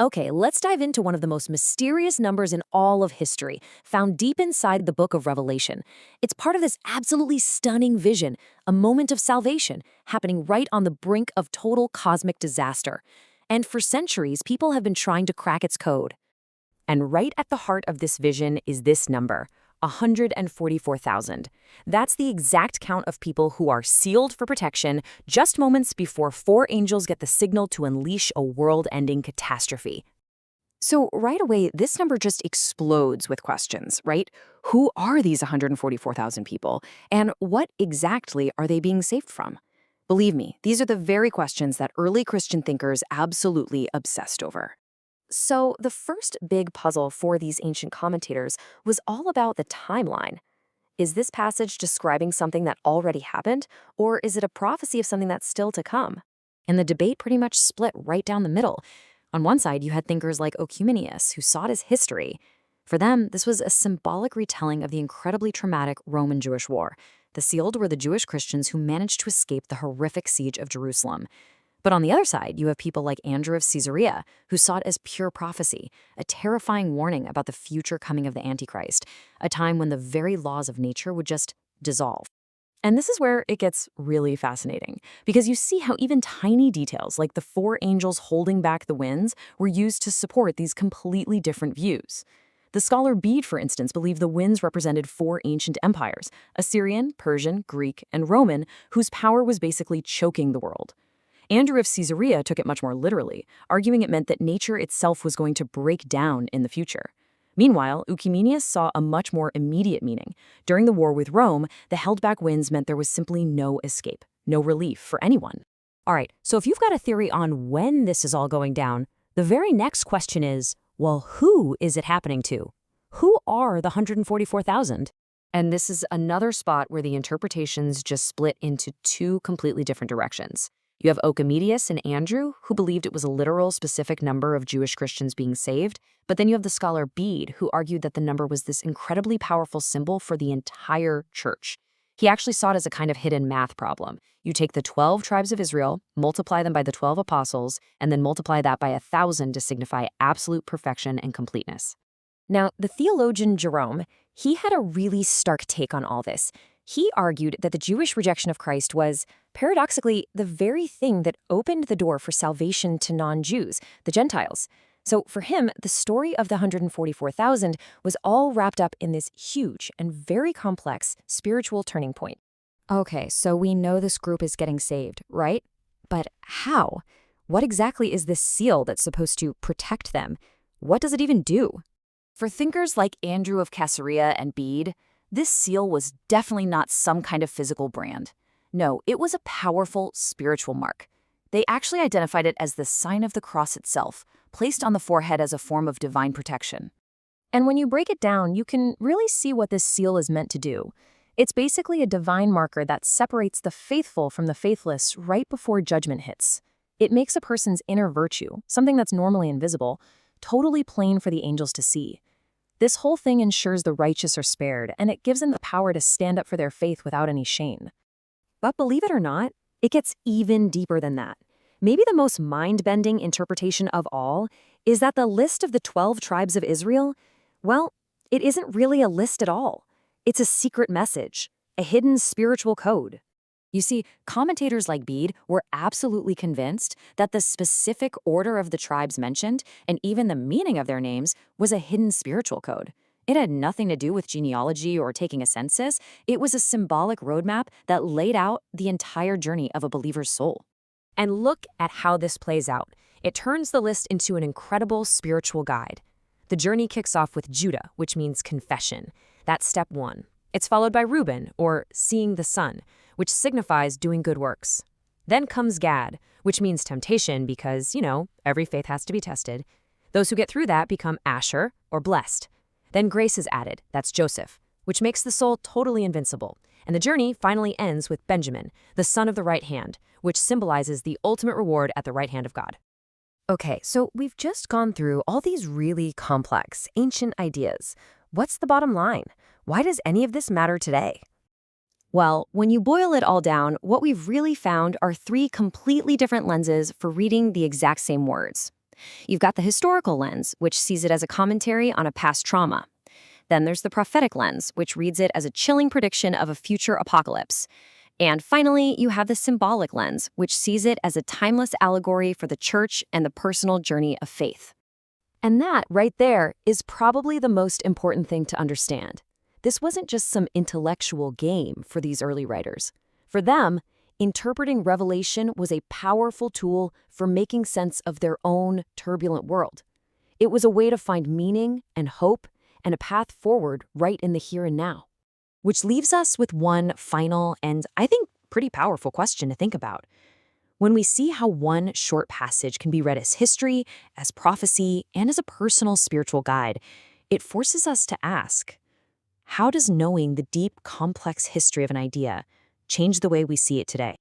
Okay, let's dive into one of the most mysterious numbers in all of history, found deep inside the book of Revelation. It's part of this absolutely stunning vision, a moment of salvation, happening right on the brink of total cosmic disaster. And for centuries, people have been trying to crack its code. And right at the heart of this vision is this number, 144,000. That's the exact count of people who are sealed for protection just moments before four angels get the signal to unleash a world-ending catastrophe. So right away, this number just explodes with questions, right? Who are these 144,000 people? And what exactly are they being saved from? Believe me, these are the very questions that early Christian thinkers absolutely obsessed over. So, the first big puzzle for these ancient commentators was all about the timeline. Is this passage describing something that already happened, or is it a prophecy of something that's still to come? And the debate pretty much split right down the middle. On one side, you had thinkers like Oecumenius, who saw it as history. For them, this was a symbolic retelling of the incredibly traumatic Roman-Jewish War. The sealed were the Jewish Christians who managed to escape the horrific siege of Jerusalem. But on the other side, you have people like Andrew of Caesarea, who saw it as pure prophecy, a terrifying warning about the future coming of the Antichrist, a time when the very laws of nature would just dissolve. And this is where it gets really fascinating, because you see how even tiny details like the four angels holding back the winds were used to support these completely different views. The scholar Bede, for instance, believed the winds represented four ancient empires, Assyrian, Persian, Greek, and Roman, whose power was basically choking the world. Andrew of Caesarea took it much more literally, arguing it meant that nature itself was going to break down in the future. Meanwhile, Oecumenius saw a much more immediate meaning. During the war with Rome, the held-back winds meant there was simply no escape, no relief for anyone. All right, so if you've got a theory on when this is all going down, the very next question is, well, who is it happening to? Who are the 144,000? And this is another spot where the interpretations just split into two completely different directions. You have Oecumenius and Andrew, who believed it was a literal specific number of Jewish Christians being saved, but then you have the scholar Bede, who argued that the number was this incredibly powerful symbol for the entire church. He actually saw it as a kind of hidden math problem. You take the 12 tribes of Israel, multiply them by the 12 apostles, and then multiply that by 1,000 to signify absolute perfection and completeness. Now, the theologian Jerome, he had a really stark take on all this. He argued that the Jewish rejection of Christ was, paradoxically, the very thing that opened the door for salvation to non-Jews, the Gentiles. So for him, the story of the 144,000 was all wrapped up in this huge and very complex spiritual turning point. Okay, so we know this group is getting saved, right? But how? What exactly is this seal that's supposed to protect them? What does it even do? For thinkers like Andrew of Caesarea and Bede, this seal was definitely not some kind of physical brand. No, it was a powerful spiritual mark. They actually identified it as the sign of the cross itself, placed on the forehead as a form of divine protection. And when you break it down, you can really see what this seal is meant to do. It's basically a divine marker that separates the faithful from the faithless right before judgment hits. It makes a person's inner virtue, something that's normally invisible, totally plain for the angels to see. This whole thing ensures the righteous are spared, and it gives them the power to stand up for their faith without any shame. But believe it or not, it gets even deeper than that. Maybe the most mind-bending interpretation of all is that the list of the 12 tribes of Israel, well, it isn't really a list at all. It's a secret message, a hidden spiritual code. You see, commentators like Bede were absolutely convinced that the specific order of the tribes mentioned, and even the meaning of their names, was a hidden spiritual code. It had nothing to do with genealogy or taking a census. It was a symbolic roadmap that laid out the entire journey of a believer's soul. And look at how this plays out. It turns the list into an incredible spiritual guide. The journey kicks off with Judah, which means confession. That's step 1. It's followed by Reuben, or seeing the sun, which signifies doing good works. Then comes Gad, which means temptation because, every faith has to be tested. Those who get through that become Asher, or blessed. Then grace is added, that's Joseph, which makes the soul totally invincible. And the journey finally ends with Benjamin, the son of the right hand, which symbolizes the ultimate reward at the right hand of God. Okay, so we've just gone through all these really complex, ancient ideas. What's the bottom line? Why does any of this matter today? Well, when you boil it all down, what we've really found are 3 completely different lenses for reading the exact same words. You've got the historical lens, which sees it as a commentary on a past trauma. Then there's the prophetic lens, which reads it as a chilling prediction of a future apocalypse. And finally, you have the symbolic lens, which sees it as a timeless allegory for the church and the personal journey of faith. And that, right there, is probably the most important thing to understand. This wasn't just some intellectual game for these early writers. For them, interpreting Revelation was a powerful tool for making sense of their own turbulent world. It was a way to find meaning and hope and a path forward right in the here and now. Which leaves us with one final and, I think, pretty powerful question to think about. When we see how one short passage can be read as history, as prophecy, and as a personal spiritual guide, it forces us to ask, how does knowing the deep, complex history of an idea change the way we see it today?